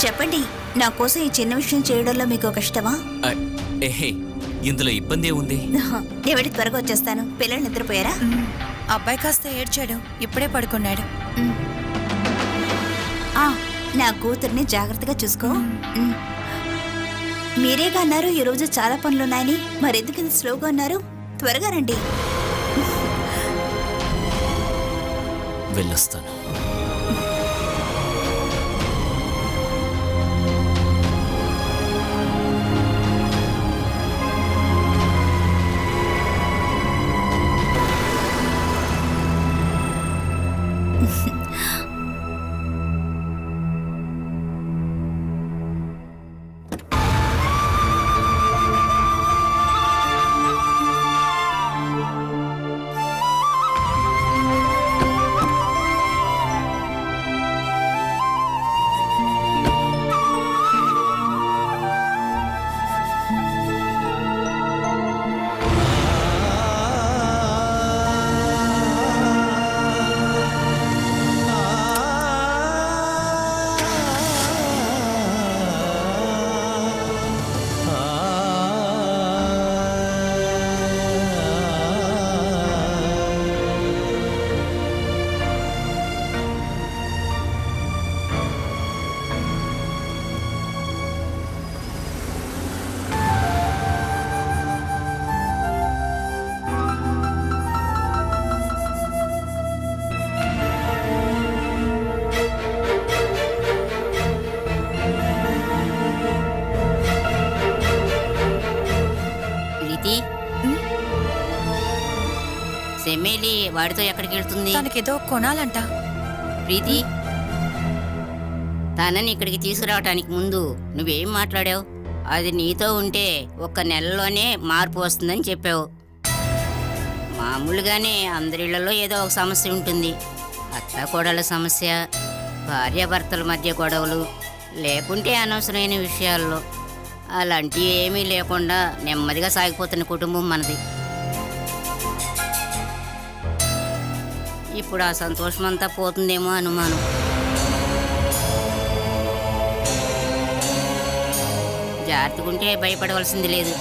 చెప్పండి, నా కోసం ఈ చిన్న విషయం చేయడంలో మీకు కష్టమా? ఏహే, ఇందులో ఇబ్బంది ఏముంది? నేను వెళ్ళి త్వరగా వచ్చేస్తాను. పిల్లలు నిద్రపోయారా? అబ్బాయి కాస్త ఏడ్చాడు, ఇప్పుడే పడుకున్నాడు. నా కూతుర్ని జాగ్రత్తగా చూసుకో. మీరేగా అన్నారు ఈరోజు చాలా పనులున్నాయని. మరెందుకు ఇంత స్లోగా ఉన్నారు? త్వరగా రండి. వెళ్ళొస్తాను. సెమ్మేలి వాడితో ఎక్కడికి వెళ్తుంది? తనకేదో కొనాలంట. ప్రీతి, తనని ఇక్కడికి తీసుకురావటానికి ముందు నువ్వేం మాట్లాడావు? అది నీతో ఉంటే 1 నెలలోనే మార్పు వస్తుందని చెప్పావు. మామూలుగానే అందరిళ్లలో ఏదో ఒక సమస్య ఉంటుంది. అత్తాకోడళ్ళ సమస్య, భార్యాభర్తల మధ్య గొడవలు, లేకుంటే అనవసరమైన విషయాల్లో. అలాంటివి ఏమీ లేకుండా నెమ్మదిగా సాగిపోతున్న కుటుంబం మనది. ఇప్పుడు ఆ సంతోషం అంతా పోతుందేమో అనుమానం. జాగ్రత్తగుంటే భయపడవలసింది లేదు.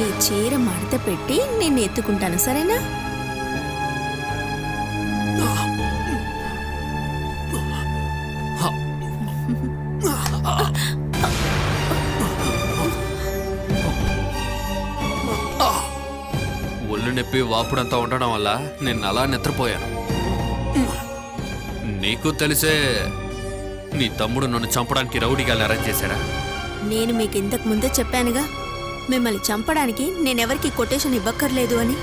ఈ చీర మడత పెట్టి నేను ఎత్తుకుంటాను, సరేనా? ఒళ్ళు నొప్పి వాపుడంతా ఉండడం వల్ల నేను అలా నిద్రపోయాను. నీకు తెలిసే నీ తమ్ముడు నన్ను చంపడానికి రౌడీగా అరేంజ్ చేశాడా? నేను మీకు ఇంతకు ముందే చెప్పానుగా, మిమ్మల్ని చంపడానికి నేనెవరికి కొటేషన్ ఇవ్వక్కర్లేదు అని.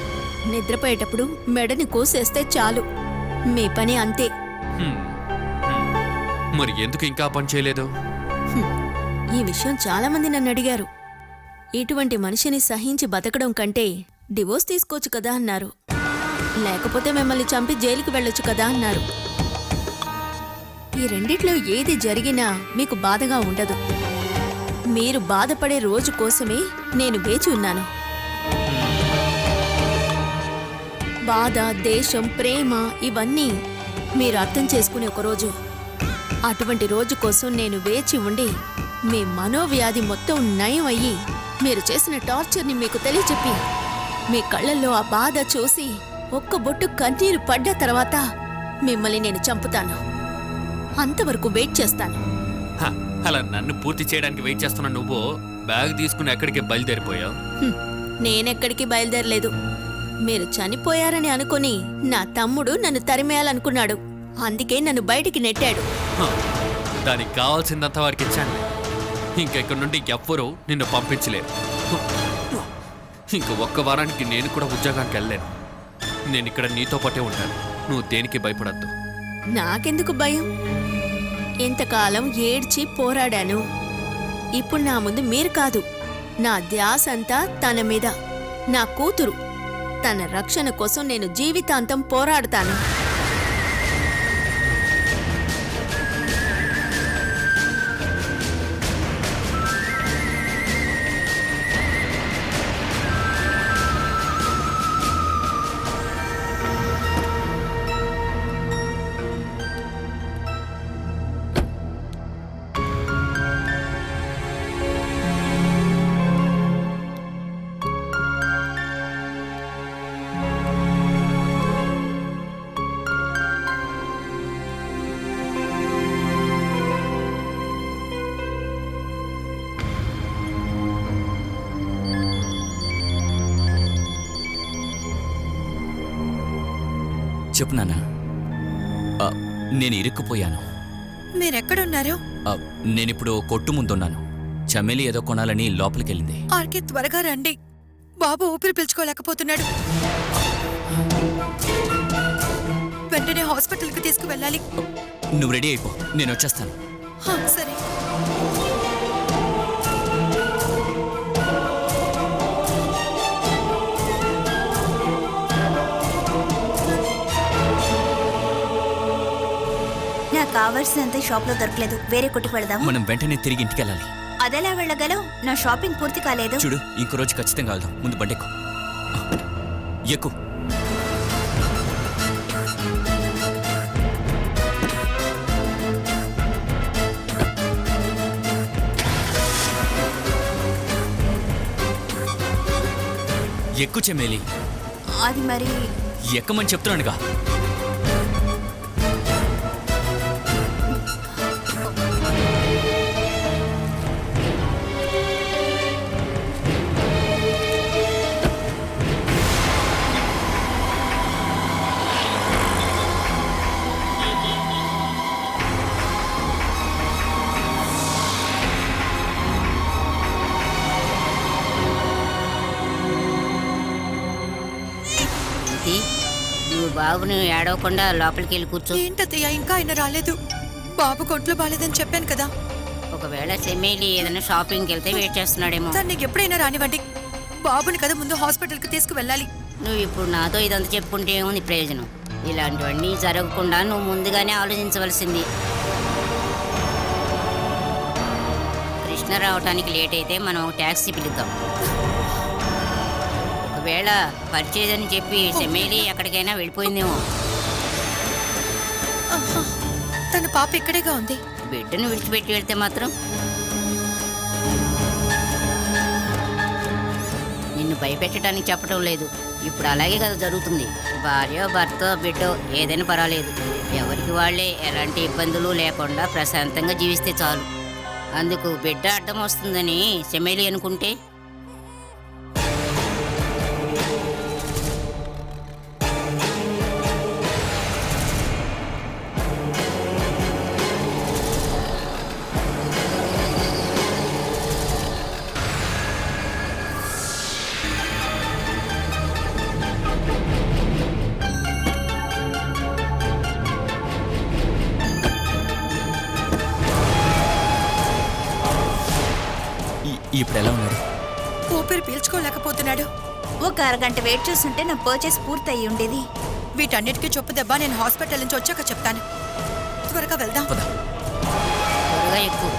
నిద్రపోయేటప్పుడు మెడని కోసేస్తే చాలు, మీ పని అంతే. మరి ఎందుకు ఇంకా పని చేయలేదు? ఈ విషయం చాలా మంది నన్ను అడిగారు. ఇటువంటి మనిషిని సహించి బతకడం కంటే డివోర్స్ తీసుకోవచ్చు కదా అన్నారు. లేకపోతే మిమ్మల్ని చంపి జైలుకి వెళ్ళొచ్చు కదా అన్నారు. ఈ రెండిట్లో ఏది జరిగినా మీకు బాధగా ఉండదు. మీరు బాధపడే రోజు కోసమే నేను వేచి ఉన్నాను. బాధ, దేశం, ప్రేమ ఇవన్నీ మీరు అర్థం చేసుకునే ఒక రోజు. అటువంటి రోజు కోసం నేను వేచి ఉండి మీ మనోవ్యాధి మొత్తం నయం అయ్యి మీరు చేసిన టార్చర్ని మీకు తెలియచెప్పి మీ కళ్ళల్లో ఆ బాధ చూసి ఒక్క బొట్టు కన్నీరు పడ్డ తర్వాత మిమ్మల్ని నేను చంపుతాను. అంతవరకు వెయిట్ చేస్తాను. అలా నన్ను పూర్తి చేయడానికి వెయిట్ చేస్తున్నా నువ్వు బ్యాగ్ తీసుకుని ఎక్కడికి బయలుదేరిపోయావు? నేనెక్కడికి బయలుదేరలేదు. మీరు చనిపోయారని అనుకుని నా తమ్ముడు నన్ను తరిమేయాలనుకున్నాడు. అందుకే నన్ను బయటికి నెట్టాడు. దానికి కావాల్సిందంతా వారికి ఇచ్చాను. ఇంకెక్కడి నుండి ఎవ్వరూ నిన్ను పంపించలేరు. ఇంక 1 వారానికి నేను కూడా ఉద్యోగానికి వెళ్ళలేను. నేను ఇక్కడ నీతో పాటే ఉంటాను. నువ్వు దేనికి భయపడద్దు. నాకెందుకు భయం? ఇంతకాలం ఏడ్చి పోరాడాను. ఇప్పుడు నా ముందు మీరు కాదు, నా ధ్యాస అంతా తన మీద. నా కూతురు, తన రక్షణ కోసం నేను జీవితాంతం పోరాడతాను. చెప్పు నాన్న. నేను ఇరుక్కుపోయాను. మీరెక్కడున్నారు? నేనిప్పుడు కొట్టు ముందున్నాను. చమేలి ఏదో కొనాలని లోపలికెళ్ళింది. ఆర్కే త్వరగా రండి, బాబు ఊపిరి పీల్చుకోలేకపోతున్నాడు. వెంటనే హాస్పిటల్కి తీసుకువెళ్ళాలి. నువ్వు రెడీ అయిపో, నేను వచ్చేస్తాను. సరే. నాకు కావాల్సినంత షాప్లో దొరకలేదు. వేరే కొట్టుకు వెళదాం. మనం వెంటనే తిరిగి ఇంటికెళ్ళాలి. అదెలా వెళ్ళగలం? నా షాపింగ్ పూర్తి కాలేదు. చూడు, ఇంకో రోజు ఖచ్చితంగా వెళ్దాం. ముందు బండెక్కు. ఎక్కు. ఎక్కు చెమేలి. అది మరి ఎక్కమని చెప్తున్నానుగా. నువ్వు బాబుని ఏడవకుండా లోపలికి వెళ్ళి కూర్చో. ఏంటత్తయ్య, ఇంకా ఆయన రాలేదు? బాబు కొంట్లో బాలేదని చెప్పాను కదా. ఒకవేళ చెమేలి ఏదైనా షాపింగ్కి వెళ్తే వెయిట్ చేస్తున్నాడేమో. సార్, నీకు ఎప్పుడైనా రానివ్వండి. బాబుని కదా ముందు హాస్పిటల్కి తీసుకువెళ్ళాలి. నువ్వు ఇప్పుడు నాతో ఇదంతా చెప్పుకుంటే ఏముంది ప్రయోజనం? ఇలాంటివన్నీ జరగకుండా నువ్వు ముందుగానే ఆలోచించవలసింది. కృష్ణ రావటానికి లేట్ అయితే మనం ఒక ట్యాక్సీ పిలుద్దాం. ఒకవేళ పర్చేజ్ అని చెప్పి చెమేలి ఎక్కడికైనా వెళ్ళిపోయిందేమో. తన పాప ఇక్కడేగా ఉంది. బిడ్డను విడిచిపెట్టి వెళ్తే మాత్రం నిన్ను భయపెట్టడానికి చెప్పడం లేదు. ఇప్పుడు అలాగే కదా జరుగుతుంది. భార్య, భర్త, బిడ్డ ఏదైనా పర్వాలేదు. ఎవరికి వాళ్ళే ఎలాంటి ఇబ్బందులు లేకుండా ప్రశాంతంగా జీవిస్తే చాలు. అందుకు బిడ్డ అడ్డం వస్తుందని చెమేలి అనుకుంటే ఇప్పుడు ఎలా ఉన్నాడు? ఊపిరి పీల్చుకోలేకపోతున్నాడు. ఒక అరగంట వెయిట్ చేస్తుంటే నా పర్చేస్ పూర్తి అయ్యి ఉండేది. వీటన్నిటికీ చొప్పు దెబ్బ నేను హాస్పిటల్ నుంచి వచ్చాక చెప్తాను. త్వరగా వెళ్దాం. త్వరగా ఎక్కువ.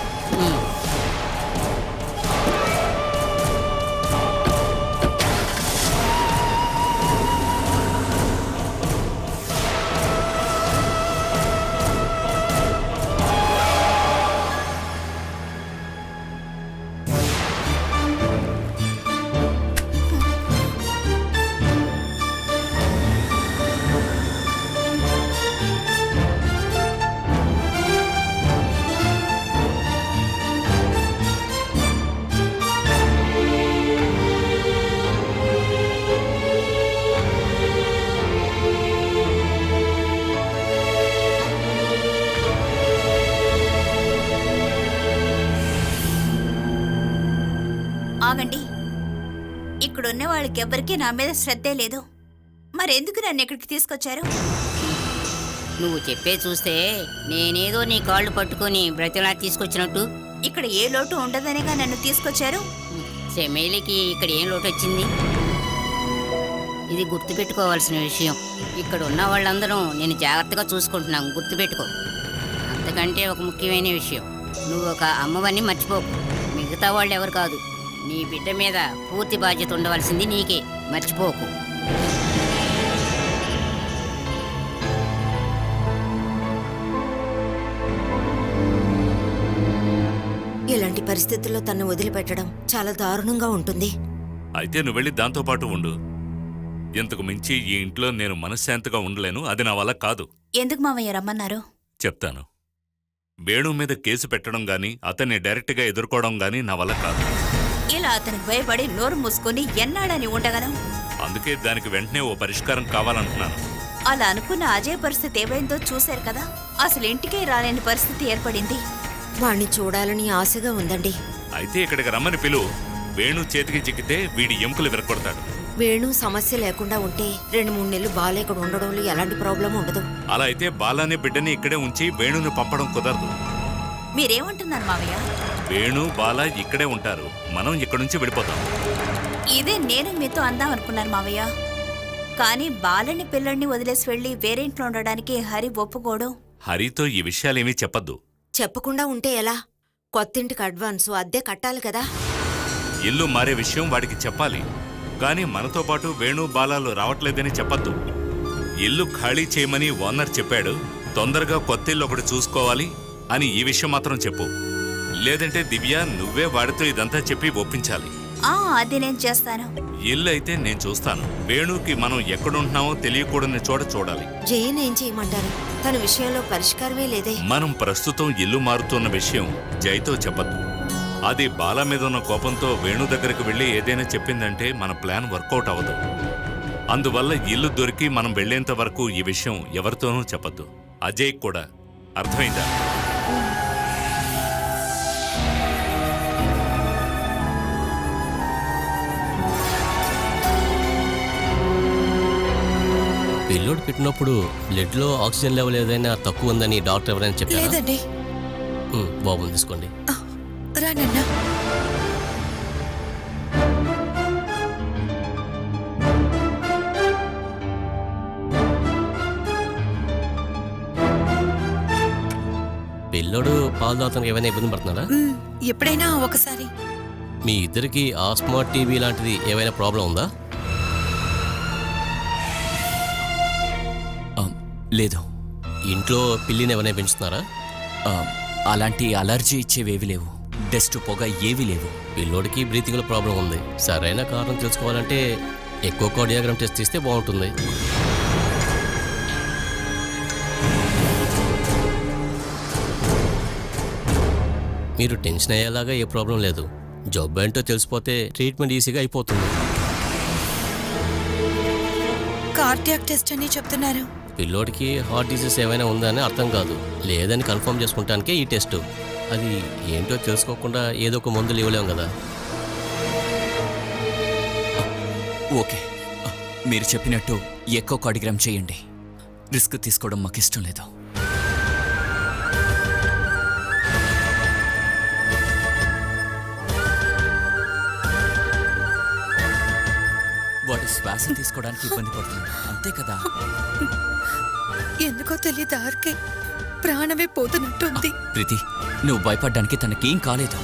ఆగండి. ఇక్కడున్న వాళ్ళకి ఎవ్వరికీ నా మీద శ్రద్ధే లేదు. మరెందుకు నన్ను ఇక్కడికి తీసుకొచ్చారు? నువ్వు చెప్పే చూస్తే నేనేదో నీ కాళ్ళు పట్టుకొని బ్రతిలా తీసుకొచ్చినట్టు. ఇక్కడ ఏ లోటు ఉండదనేగా నన్ను తీసుకొచ్చారు. చెమేలికి ఇక్కడ ఏం లోటు వచ్చింది? ఇది గుర్తుపెట్టుకోవాల్సిన విషయం. ఇక్కడ ఉన్న వాళ్ళందరూ నేను జాగ్రత్తగా చూసుకుంటున్నాం, గుర్తుపెట్టుకో. అంతకంటే ఒక ముఖ్యమైన విషయం, నువ్వు ఒక అమ్మవని మర్చిపోకు. మిగతా వాళ్ళు ఎవరు కాదు, నీ బిడ్డ మీద పూర్తి బాధ్యత ఉండవలసింది నీకే, మర్చిపోకు. ఇలాంటి పరిస్థితుల్లో తను వదిలిపెట్టడం చాలా దారుణంగా ఉంటుంది. అయితే నువ్వు వెళ్ళి దాంతో పాటు ఉండు. ఇంతకు మించి ఈ ఇంట్లో నేను మనశ్శాంతిగా ఉండలేను. అది నా వల్ల కాదు. ఎందుకు మావయ్య రమ్మన్నారు? చెప్తాను. వేణు మీద కేసు పెట్టడం గాని అతన్ని డైరెక్ట్గా ఎదుర్కోవడం గాని నా వల్ల కాదు. ఇలా అతనికి భయపడి నోరు మూసుకొని ఎన్నాడని ఉండగలం? అందుకే దానికి వెంటనే ఓ పరిష్కారం కావాలంటున్నాను. అలా అనుకున్న అజయ్ పరిస్థితి ఏమైందో చూశారు కదా. అసలు ఇంటికే రాలేని పరిస్థితి ఏర్పడింది. వాణ్ణి చూడాలని ఆశగా ఉందండి. అయితే ఇక్కడికి రమ్మని పిలు. వేణు చేతికి చిక్కితే వీడి ఎముకలు విరగొడతాడు. వేణు సమస్య లేకుండా ఉంటే 2-3 నెలలు బాల ఇక్కడ ఉండడంలో ఎలాంటి ప్రాబ్లం ఉండదు. అలా అయితే బాలాని బిడ్డని ఇక్కడే ఉంచి వేణుని పంపడం కుదరదు. మీరేమంటున్నారు మావయ్య? వేణు బాల ఇక్కడే ఉంటారు, మనం ఇక్కడి నుంచి వెళ్ళిపోతాం. ఇదే నేను మీతో అందాం అనుకున్నాను మావయ్య. కానీ బాలని పిల్లల్ని వదిలేసి వెళ్ళి వేరే ఇంట్లో ఉండడానికి హరి ఒప్పుకోడు. హరితో ఈ విషయాలేమీ చెప్పద్దు. చెప్పకుండా ఉంటే ఎలా? కొత్తింటికి అడ్వాన్సు అద్దె కట్టాలి కదా. ఇల్లు మారే విషయం వాడికి చెప్పాలి. కానీ మనతో పాటు వేణు బాలాలు రావట్లేదని చెప్పద్దు. ఇల్లు ఖాళీ చేయమని ఓనర్ చెప్పాడు. తొందరగా కొత్తిల్లు ఒకటి చూసుకోవాలి అని ఈ విషయం మాత్రం చెప్పు. లేదంటే దివ్య నువ్వే వాడితో ఇదంతా చెప్పి ఒప్పించాలి. అది నేను చేస్తాను. ఇల్లు అయితే నేను చూస్తాను. వేణుకి మనం ఎక్కడుంటున్నామో తెలియకూడని చోట చూడాలి. జయన్ ఏం చేయమంటారు? తన విషయంలో పరిష్కారమే లేదే. మనం ప్రస్తుతం ఇల్లు మారుతున్న విషయం జైతో చెప్పద్దు. అది బాల మీద ఉన్న కోపంతో వేణు దగ్గరికి వెళ్ళి ఏదైనా చెప్పిందంటే మన ప్లాన్ వర్కౌట్ అవ్వదు. అందువల్ల ఇల్లు దొరికి మనం వెళ్లేంత వరకు ఈ విషయం ఎవరితోనూ చెప్పద్దు. అజయ్ కూడా. అర్థమైందా? పిల్లోడు పెట్టినప్పుడు బ్లడ్లో ఆక్సిజన్ లెవెల్ ఏదైనా తక్కువ ఉందని డాక్టర్ ఎవరైనా చెప్పారా? లేదండి. బాబుని తీసుకోండి. రానన్నా. పిల్లోడు పాలు తాగడానికి ఏమైనా ఇబ్బంది పడుతున్నాడా? ఎప్పుడైనా ఒకసారి. మీ ఇద్దరికి ఆస్మా, టీబీ లాంటిది ఏమైనా ప్రాబ్లం ఉందా? లేదు. ఇంట్లో పిల్లిని ఏమైనా పెంచుతున్నారా? అలాంటి అలర్జీ ఇచ్చేవేవి లేవు. డస్ట్, పొగ ఏవీ లేవు. పిల్లోడికి బ్రీతింగ్లో ప్రాబ్లం ఉంది. సరైన కారణం తెలుసుకోవాలంటే ఎక్కువ కార్డియోగ్రామ్ టెస్ట్ తీస్తే బాగుంటుంది. మీరు టెన్షన్ అయ్యేలాగా ఏ ప్రాబ్లం లేదు. జబ్బు ఏంటో తెలిసిపోతే ట్రీట్మెంట్ ఈజీగా అయిపోతుంది. కార్డియాక్ టెస్ట్ అని చెప్తున్నారు. పిల్లోడికి హార్ట్ డిసీజ్ ఏమైనా ఉందని అర్థం కాదు. లేదని కన్ఫర్మ్ చేసుకుంటానికే ఈ టెస్ట్. అది ఏంటో తెలుసుకోకుండా ఏదో ఒక మందులు ఇవ్వలేం కదా. ఓకే, మీరు చెప్పినట్టు ఎక్కువ కార్డియోగ్రామ్ చేయండి. రిస్క్ తీసుకోవడం మాకు ఇష్టం లేదు. వాడు శ్వాస తీసుకోవడానికి ఇబ్బంది పడుతుంది, అంతే కదా? ఎందుకో తెలియదు, ఆర్కే ప్రాణమే పోతున్నట్టుంది. ప్రీతి, నువ్వు భయపడ్డానికి తనకేం కాలేదు.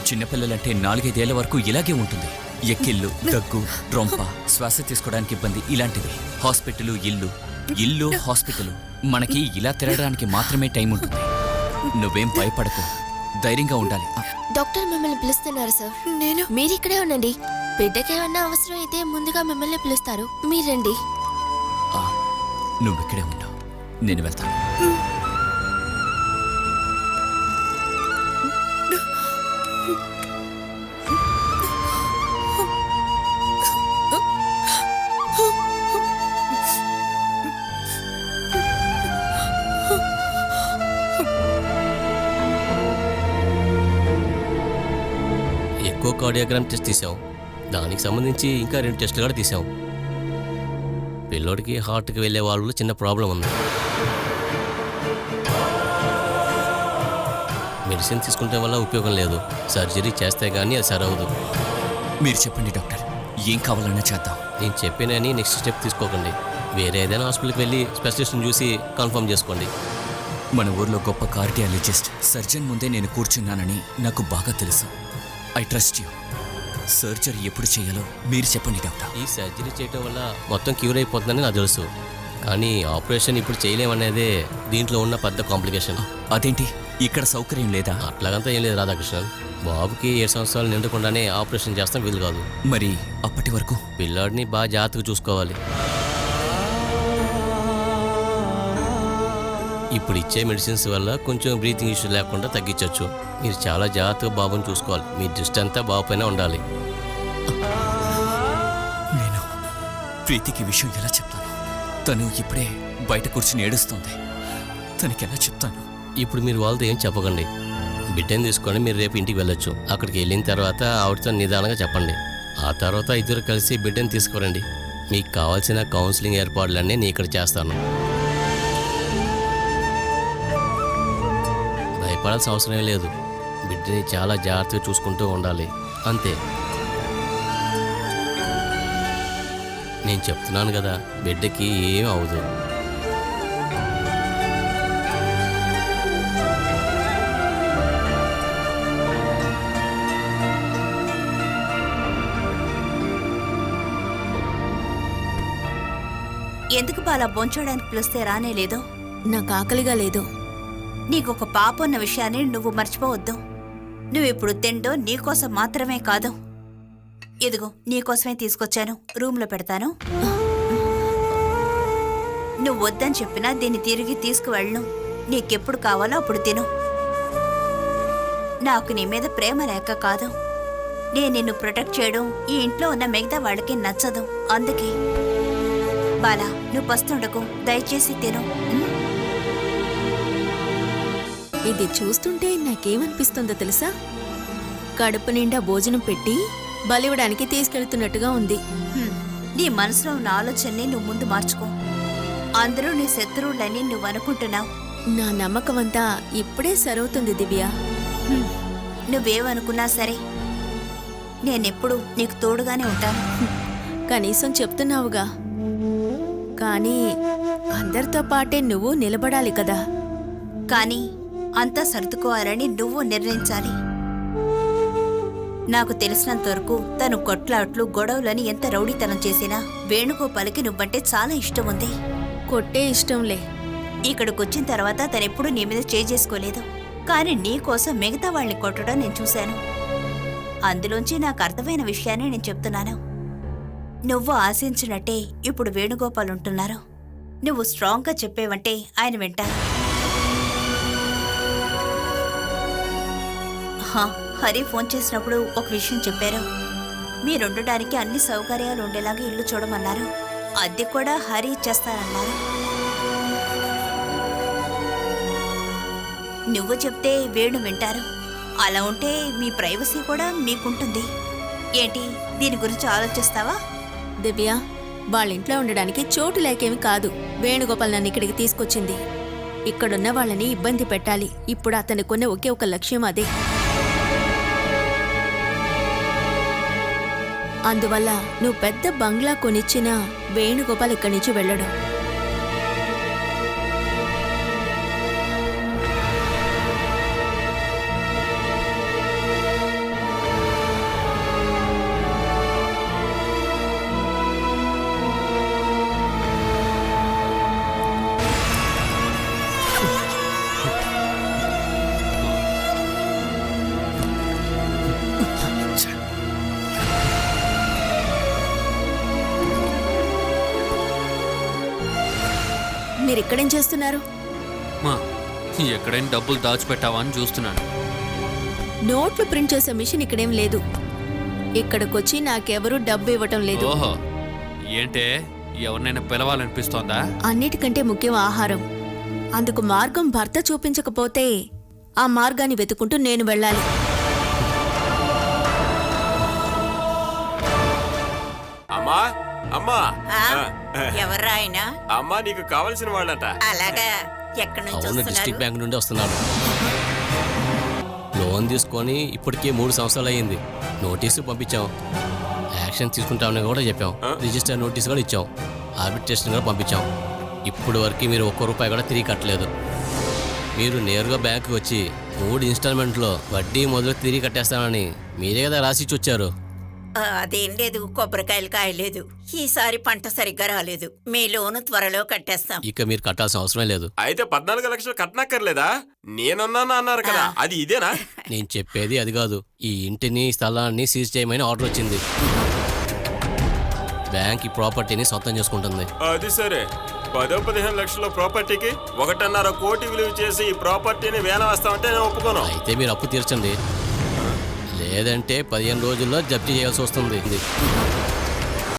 చిన్నపిల్లలంటే 4-5 ఏళ్ల వరకు ఇలాగే ఉంటుంది. ఎక్కిళ్ళు, దగ్గు, రొంప, శ్వాస తీసుకోవడానికి ఇబ్బంది, ఇలాంటివి. హాస్పిటల్, ఇల్లు హాస్పిటల్. మనకి ఇలా తిరగడానికి మాత్రమే టైం ఉంటుంది. నువ్వేం భయపడకు, ధైర్యంగా ఉండాలి. డాక్టర్ మిమ్మల్ని పిలుస్తున్నారు సార్. నేను మీరు ఇక్కడే ఉండండి. బిడ్డకేమన్నా అవసరం అయితే ముందుగా మిమ్మల్ని పిలుస్తారు. మీరండి. నువ్వు ఇక్కడే ఉండవు, నేను వెళ్తాను. ఎక్కువ కార్డియోగ్రామ్ టెస్ట్ తీసాం. దానికి సంబంధించి ఇంకా 2 టెస్టులు కూడా తీసాం. పిల్లోడికి హార్ట్కి వెళ్ళే వాళ్ళలో చిన్న ప్రాబ్లం ఉంది. మెడిసిన్ తీసుకుంటే వల్ల ఉపయోగం లేదు. సర్జరీ చేస్తే కానీ అది సరవదు. మీరు చెప్పండి డాక్టర్, ఏం కావాలన్నా చేద్దాం. నేను చెప్పినని నెక్స్ట్ స్టెప్ తీసుకోకండి. వేరే ఏదైనా హాస్పిటల్కి వెళ్ళి స్పెషలిస్ట్ని చూసి కన్ఫర్మ్ చేసుకోండి. మన ఊర్లో గొప్ప కార్డియాలజిస్ట్ సర్జన్ ముందే నేను కూర్చున్నానని నాకు బాగా తెలుసు. I trust you. సర్జరీ ఎప్పుడు చేయాలో మీరు చెప్పండి డాక్టర్. ఈ సర్జరీ చేయడం వల్ల మొత్తం క్యూర్ అయిపోతుందని నాకు తెలుసు. కానీ ఆపరేషన్ ఇప్పుడు చేయలేమనేదే దీంట్లో ఉన్న పెద్ద కాంప్లికేషన్. అదేంటి, ఇక్కడ సౌకర్యం లేదా? అట్లాగంతా ఏం లేదు రాధాకృష్ణన్. బాబుకి 7 సంవత్సరాలు నిండకుండానే ఆపరేషన్ చేస్తాం వీలు కాదు. మరి అప్పటి వరకు పిల్లాడిని బాగా జాగ్రత్తగా చూసుకోవాలి. ఇప్పుడు ఇచ్చే మెడిసిన్స్ వల్ల కొంచెం బ్రీతింగ్ ఇష్యూ లేకుండా తగ్గించవచ్చు. మీరు చాలా జాగ్రత్తగా బాబుని చూసుకోవాలి. మీ దృష్టి అంతా బాబు పైన ఉండాలి. నేను ప్రీతికి విషయం ఎలా చెప్తాను? తను ఇప్పుడే బయట కూర్చుని ఏడుస్తుంది. తనకి ఎలా చెప్తాను? ఇప్పుడు మీరు వాళ్ళతో ఏం చెప్పకండి. బిడ్డని తీసుకొని మీరు రేపు ఇంటికి వెళ్ళొచ్చు. అక్కడికి వెళ్ళిన తర్వాత ఆవిడతో నిదానంగా చెప్పండి. ఆ తర్వాత ఇద్దరు కలిసి బిడ్డని తీసుకురండి. మీకు కావాల్సిన కౌన్సిలింగ్ ఏర్పాట్లన్నీ నేను ఇక్కడ చేస్తాను. భయపడాల్సిన అవసరం లేదు. బిడ్డని చాలా జాగ్రత్తగా చూసుకుంటూ ఉండాలి, అంతే. నేను చెప్తున్నాను కదా, బిడ్డకి ఏం అవదు. ఎందుకు బాలా భోంచడానికి పిలిస్తే రానే లేదు? నాకు ఆకలిగా లేదు. నీకొక పాప ఉన్న విషయాన్ని నువ్వు మర్చిపోవద్దు. నువ్విప్పుడు తిండో నీకోసం మాత్రమే కాదు. ఇదిగో నీకోసమే తీసుకొచ్చాను, రూమ్లో పెడతాను. నువ్వు వద్దని చెప్పినా దీన్ని తిరిగి తీసుకువెళ్ళను. నీకెప్పుడు కావాలో అప్పుడు తిను. నాకు నీ మీద ప్రేమ లేక కాదు, నేను నిన్ను ప్రొటెక్ట్ చేయడం ఈ ఇంట్లో ఉన్న మిగతా వాళ్ళకి నచ్చదు. అందుకే బాలా, నువ్వు పస్తుండకు, దయచేసి తిను. ఇది చూస్తుంటే నాకేమనిపిస్తుందో తెలుసా? కడుపు నిండా భోజనం పెట్టి బలివ్వడానికి తీసుకెళ్తున్నట్టుగా ఉంది. నీ మనసులో ఉన్న ఆలోచనని నువ్వు ముందు మార్చుకో. అందరూ నీ శత్రువులని నువ్వు అనుకుంటున్నావు. నా నమ్మకమంతా ఇప్పుడే సరవుతుంది దివ్య. నువ్వేమనుకున్నా సరే నేనెప్పుడు నీకు తోడుగానే ఉంటాను. కనీసం చెప్తున్నావుగా. కానీ అందరితో పాటే నువ్వు నిలబడాలి కదా. కానీ అంతా సర్దుకోవాలని నువ్వు నిర్ణయించాలి. నాకు తెలిసినంత వరకు తను కొట్లాట్లు గొడవలని ఎంత రౌడీతనం చేసినా వేణుగోపాల్కి నువ్వంటే చాలా ఇష్టం ఉంది. కొట్టే ఇష్టంలే. ఇక్కడికొచ్చిన తర్వాత తనెప్పుడూ నీ మీద చేసుకోలేదు. కానీ నీకోసం మిగతా వాళ్ళని కొట్టడం నేను చూశాను. అందులోంచి నాకు అర్థమైన విషయాన్ని నేను చెప్తున్నాను. నువ్వు ఆశించినట్టే ఇప్పుడు వేణుగోపాల్ ఉంటున్నారు. నువ్వు స్ట్రాంగ్గా చెప్పేవంటే ఆయన వింటారు. హరి ఫోన్ చేసినప్పుడు ఒక విషయం చెప్పారు. మీరుండడానికి అన్ని సౌకర్యాలు ఉండేలాగా ఇల్లు చూడమన్నారు. అద్దె కూడా హరి ఇచ్చేస్తానన్నారు. నువ్వు చెప్తే వేణు వింటారు. అలా ఉంటే మీ ప్రైవసీ కూడా మీకుంటుంది. ఏంటి, దీని గురించి ఆలోచిస్తావా? దివ్య, వాళ్ళ ఇంట్లో ఉండడానికి చోటు లేకేమి కాదు. వేణుగోపాల్ నన్ను ఇక్కడికి తీసుకొచ్చింది. ఇక్కడున్న వాళ్ళని ఇబ్బంది పెట్టాలి. ఇప్పుడు అతనికున్న ఒకే ఒక లక్ష్యం అదే. అందువల్ల నువ్వు పెద్ద బంగ్లా కొనిచ్చినా వేణుగోపాల్ ఇక్కడి నుంచి వెళ్ళడు. మీరిక్కడేం చేస్తున్నారు? మా ఎక్కడైనా డబ్బులు దాచిపెట్టావా అని చూస్తున్నాను. నోట్లు ప్రింట్ చేసే మిషన్ ఇక్కడేం లేదు. ఇక్కడికొచ్చి నాకెవరూ డబ్బు ఇవ్వటం లేదు. ఓహో, ఏంటే ఎవరినైనా పిలవాలనిపిస్తోందా? అన్నిటికంటే ముఖ్యం ఆహారం. అందుకు మార్గం భర్త చూపించకపోతే ఆ మార్గాన్ని వెతుకుంటూ నేను వెళ్ళాలి. అమ్మా అమ్మా, ఎవర్రా ఆయన? అమ్మా నీకు కావలసిన వాళ్ళట. అలాగా, ఎక్కడి నుంచి అవును, డిస్ట్రిక్ట్ బ్యాంక్ నుండి వస్తున్నాడు. లోన్ తీసుకొని ఇప్పటికే 3 సంవత్సరాలు అయ్యింది. నోటీసు పంపించాం, యాక్షన్ తీసుకుంటామని కూడా చెప్పాం. రిజిస్టర్ నోటీస్ కూడా ఇచ్చాం, ఆర్బిట్రేషన్ కూడా పంపించాం. ఇప్పుడు వరకు మీరు ₹1 కూడా తిరిగి కట్టలేదు. మీరు నేరుగా బ్యాంకుకి వచ్చి 3 ఇన్స్టాల్మెంట్లో వడ్డీ మొదలు తిరిగి కట్టేస్తామని మీరే కదా రాసిచ్చి వచ్చారు. అదేం లేదు, కొబ్బరికాయలు కాయలేదు. ఈసారి పంట సరిగ్గా రాలేదు. మీ లోను త్వరలో కట్టేస్తాం. ఇక మీరు కట్టాల్సిన అవసరమే లేదు. అయితే 14 లక్షలు కట్టనక్కర్లేదా? నేనున్నాను అన్నారు కదా, అది ఇదేనా? నేను చెప్పేది అది కాదు. ఈ ఇంటిని స్థలాన్ని సీజ్ చేయమని ఆర్డర్ వచ్చింది. బ్యాంక్ ఈ ప్రాపర్టీని సొంతం చేసుకుంటుంది. అది సరే, 10-15 లక్షల ప్రాపర్టీకి 1.5 కోటి విలువ చేసి ఈ ప్రాపర్టీని వేలం వేస్తామంటే నేను ఒప్పుకోను. అయితే మీరు అప్పు తీర్చండి, లేదంటే 15 రోజుల్లో జప్తీ చేయాల్సి వస్తుంది.